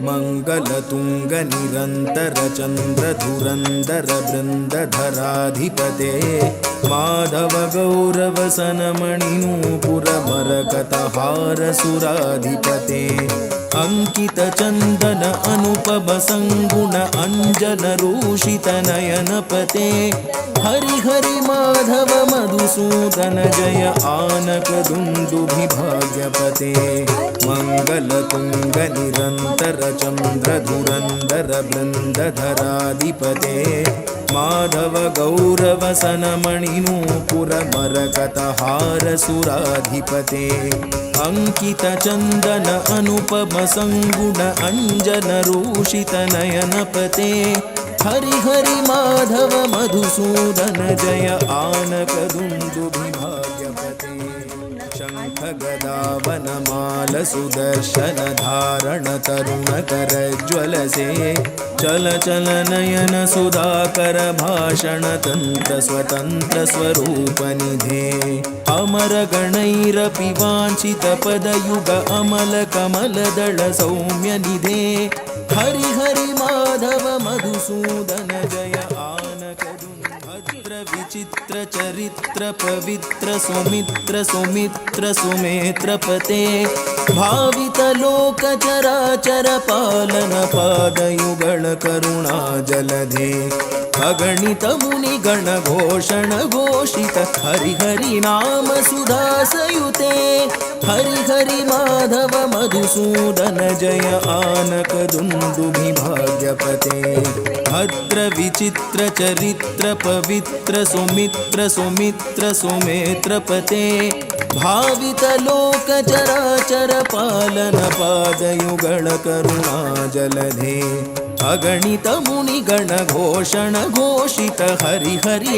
मंगलतुंग निरंतर चंद्र धुरंधर बृंदधराधिपते माधव गौरव सनमणि नूपुर मरकतहार सुराधिपते अंकित चंदन अनुपम संगुण अंजन रूषित नयनपते हरि हरि माधव मधुसूदन जय आनक दुंदुभि भाग्यपते मंगलतुंग निरंतर चंद्र धुरंधर बृंदधराधिपते माधव गौरव सनमणि नूपुर मरकतहार सुराधिपते अंकित चंदन अनुपम संगुण अंजन रूषित नयनपते हरि हरि माधव मधुसूदन जय आनक दुंदुभि भाग्यपते शंख गदा वनमाल सुदर्शन धारण तरुण कर ज्वलसे चल चल नयन सुधाकर भाषण तंत्र स्वतंत्र स्वरूप निधे अमर गणैरपि वांछित पद युग अमल कमल दल सौम्य निधे हरि हरि माधव मधुसूदन जय आनक भद्र विचित्र चरित्र पवित्र सुमित्र सुमित्र सुमेत्र पते भावित लोक चराचर पालन पादयुगल करुणा जलधे अगणित मुनि गण घोषण घोषित हरि हरि नाम सुधासयुते हरि हरि माधव मधुसूदन जय आनक दुंदुभि भाग्यपते भद्र विचित्र चरित्र पवित्र सुमित्र सुमित्र सुमेत्र पते भावित लोक चराचर पालन पादयुगल करुणा जलधे अगणित मुनि गण घोषण घोषित हरि हरि